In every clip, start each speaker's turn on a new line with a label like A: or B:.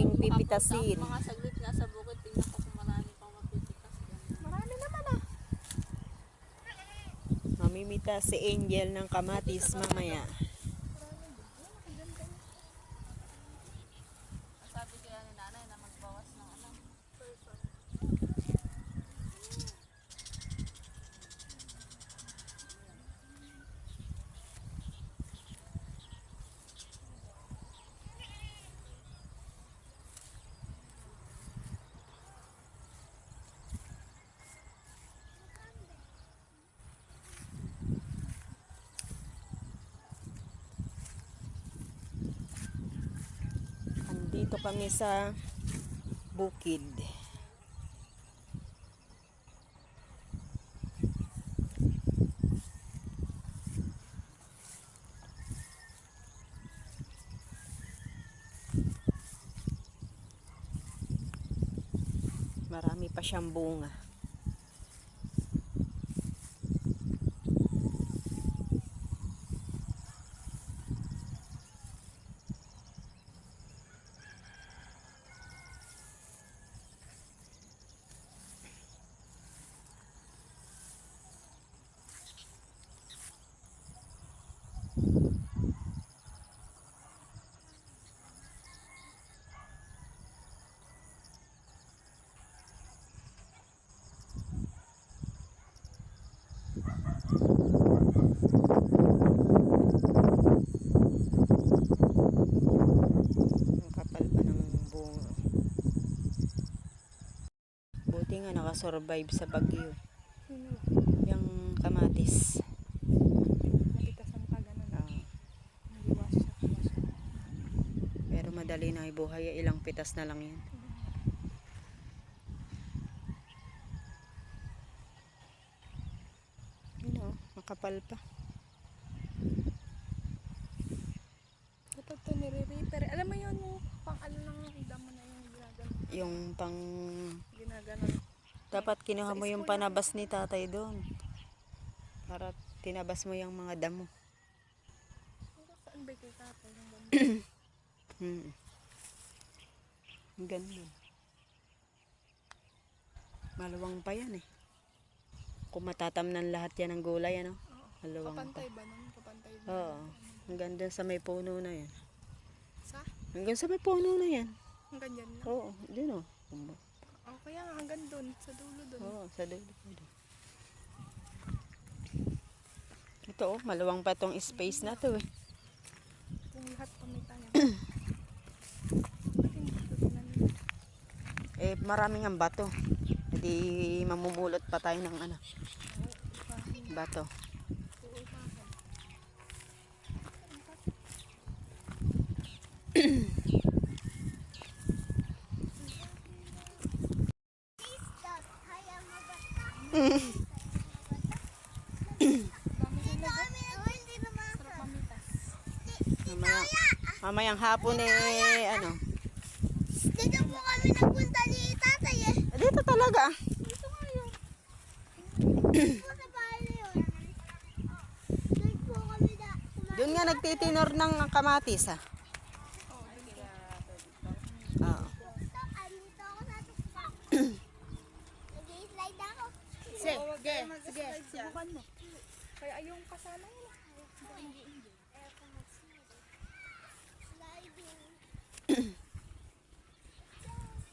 A: daming pipitasin.
B: Mga saglit nga sa bukid, tingnan ko kung marami pang mapipitas.
C: Marami naman ah.
A: Mamimita si Angel ng kamatis mamaya.
B: Sabi kaya ni nanay na magbawas ng ano.
A: Dito kami sa bukid. Marami pa siyang bunga. Ang kapal pa ng bunga. Buti nga nakasurvive sa bagyo. Yung kamatis.
C: Napitasan pa ganun. Hindi was siya.
A: Pero madali na ibuhay. Ilang pitas na lang yan. Yun o, makapal pa.
C: Dapat ito nire-repair. Alam mo yun, pang ano ng damo na yung ginaganon.
A: Yung pang...
C: Ginaganon.
A: Dapat kinuha mo yung panabas ni tatay doon. Para tinabas mo yung mga damo.
C: Saan ba kay tatay?
A: Ang ganda. Maluwang pa yan eh. Kung matatamnan lahat yan ng gulay, ano? Maluwang pa.
C: Kapantay ba nun? Kapantay ba?
A: Oo. Hanggang dun sa may puno na yan.
C: Sa?
A: Hanggang sa may puno na yan.
C: Hanggang dyan lang?
A: Oo, dun o.
C: Oh, kaya nga hanggang dun. Sa dulo dun.
A: Oo, sa dulo. Ito oh, maluwang pa tong space na to eh.
C: Kung lahat pa may tayo.
A: Eh, maraming ang bato. Hindi mamumulot pa tayo ng ano. Bato. Mamayang hapon eh, ano.
D: Dito po kami nagpunta ni tatay eh.
A: Dito talaga.
D: Dito nga yun. Dito sa bahay na yun. Doon po kami na.
A: Doon nga nagtitinor ng kamatis ah. Oo.
D: Dito ako sa tukpak. Nag-i-slide ako.
C: Sige. Subukan mo. Kaya yung kasama yun.
D: Sliding.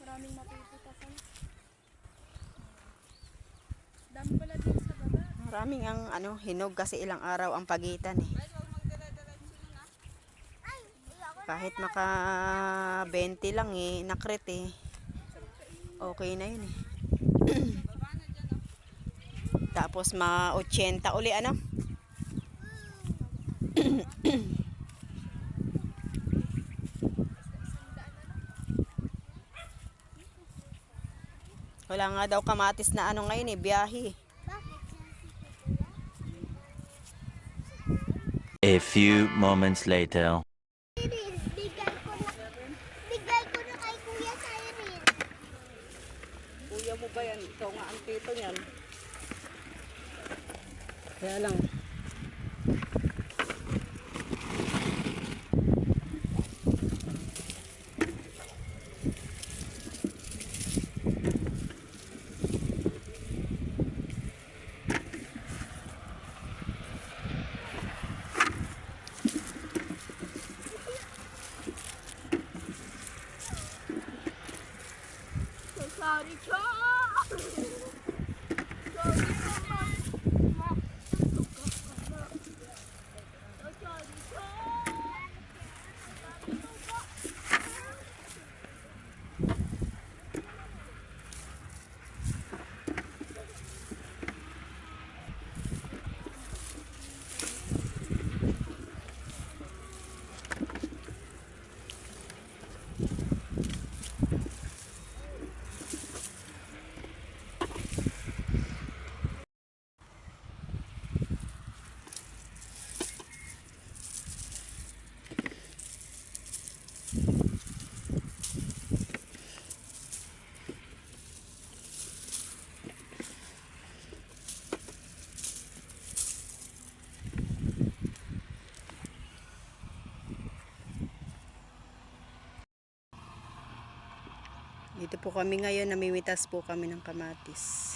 C: Maraming mapipitasan. Dami pala din sa baba.
A: Maraming ang ano, hinog kasi ilang araw ang pagitan eh.
D: Ay, ako.
A: Kahit maka 20 lang eh, nakret eh. Okay na yun eh. Tapos mga 80 uli ano? Wala nga daw kamatis na ano ngayon eh, biyahe.
D: Bakit?
E: A few moments later.
D: Bigay ko na kay Kuya Cyril.
A: Kuya mo ba yan? Ikaw nga ang tito niyan. Kaya lang.
D: Charicha! Sorry naman. Masuka ka na. Charicha!
A: Dito po kami ngayon, namimitas po kami ng kamatis.